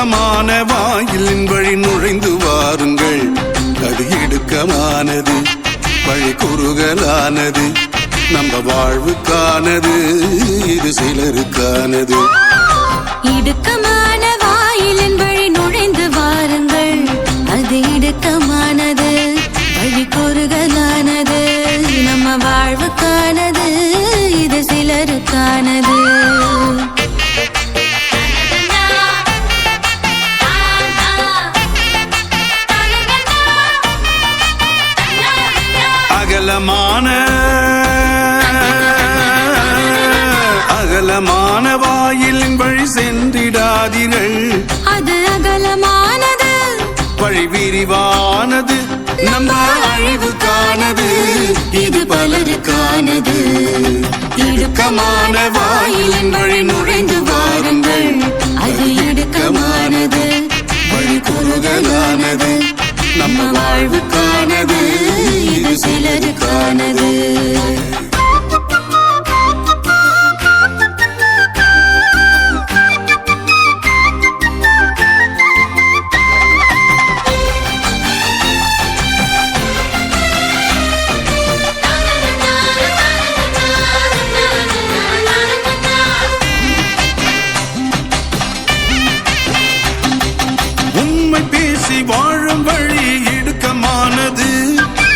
இடுக்கமான வாயிலின் வழி நுழைந்து வாருங்கள். அது இடுக்கமானது, வழி குறுகலானது, நம்ம வாழ்வுக்கானது, இது சிலருக்கானது. இடுக்கமான வாயிலின் வழி நுழைந்து வாருங்கள். அது இடுக்கமானது, வழி குறுகலானது, நம்ம வாழ்வுக்கானது, இது சிலருக்கானது. அகலமான வாயிலின் வழி சென்றிடாதீர்கள். அது அகலமானது, வழி விரிவானது, நம்ம அழிவுக்கானது, இது பலருக்கானது. இடுக்கமான வாயிலின் வழி நுழைந்து வாருங்கள். அது இடுக்கமானது, வழி குறுகலானது, நம்ம வாழ்வுக்கானது, இது சிலருக்கானது. வாழும் வழி இடுக்கமானது,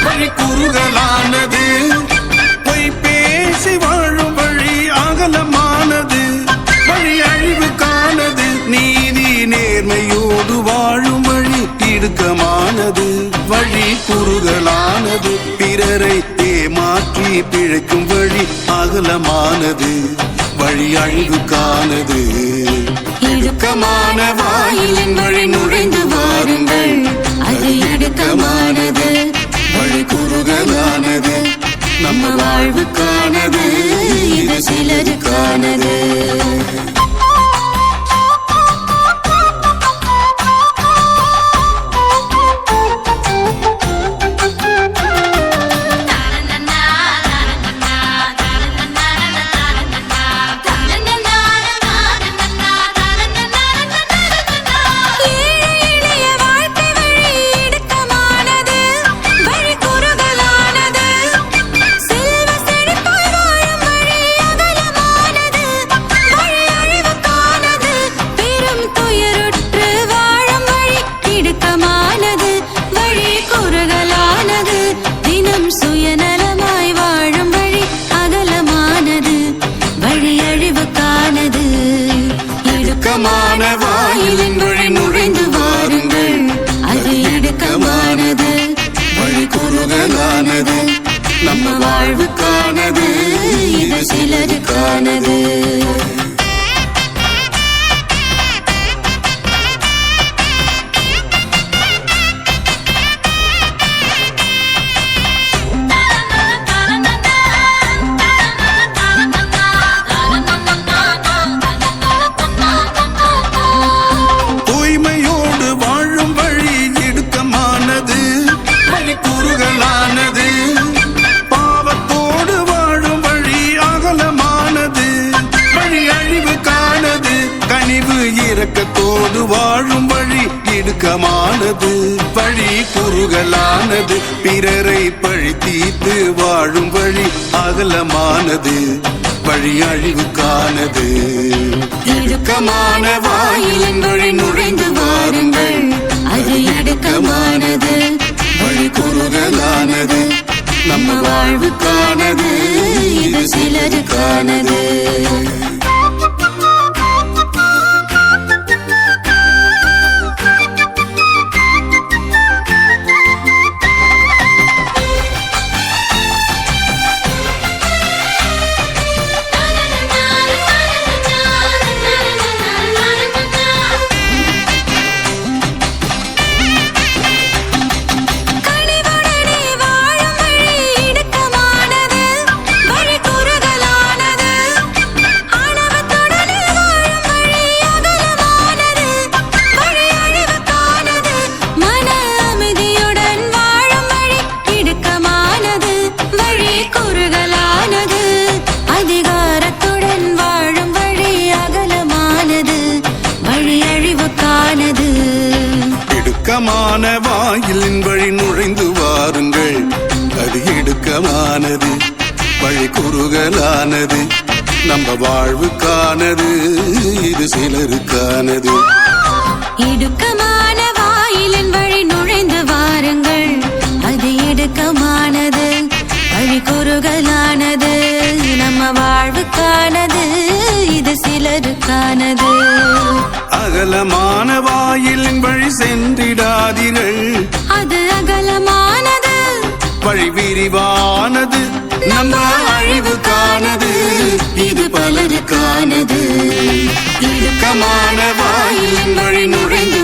வழி குறுகலானது, பொய் பேசி வாழும் வழி அகலமானது, வழி அழிவுக்கானது, நீதி நேர்மையோடு வாழும் வழி இடுக்கமானது, வழி குறுகலானது, பிறரை ஏமாற்றி பிழைக்கும் வழி அகலமானது, வழி அழிவுக்கானது. இடுக்கமான வாயிலின் வழி நுழைந்து வாருங்கள். அது இடுக்கமானது, வழி குறுகலானது, நம்ம வாழ்வுக்கானது, இது சிலருக்கானது. இடுக்கமான வாயிலின் வழி நுழைந்து வாருங்கள். அது இடுக்கமானது, வழி குறுகலானது, நம்ம வாழ்வுக்கானது, இது சிலருக்கானது. இரக்கத்தோடு வாழும் வழி இடுக்கமானது, வழி குறுகலானது, பிறரை பழி தீர்த்து வாழும் வழி அகலமானது, வழி அழிவுக்கானது. இடுக்கமான வாயிலின் வழி நுழைந்து வாருங்கள். அது இடுக்கமானது, வழி குறுகலானது, நம்ம வாழ்வுக்கானது, இது சிலருக்கானது. இடுக்கமான வாயிலின் வழி நுழைந்து வாருங்கள் அது இடுக்கமானது வழி குறுகலானது நம்ம வாழ்வுக்கானது இது சிலருக்கானது இடுக்கமான வாயிலின் வழி நுழைந்து வாருங்கள் அது இடுக்கமானது வழி குறுகலானது நம்ம வாழ்வுக்கானது இது சிலருக்கானது அகலமான வாயிலின் வழி சென்றிடாதீர்கள் அது அகலமானது வழி விரிவானது நம்ம அழிவுக்கானது இது பலருக்கானது இடுக்கமான வாயிலின் வழி நுழைந்து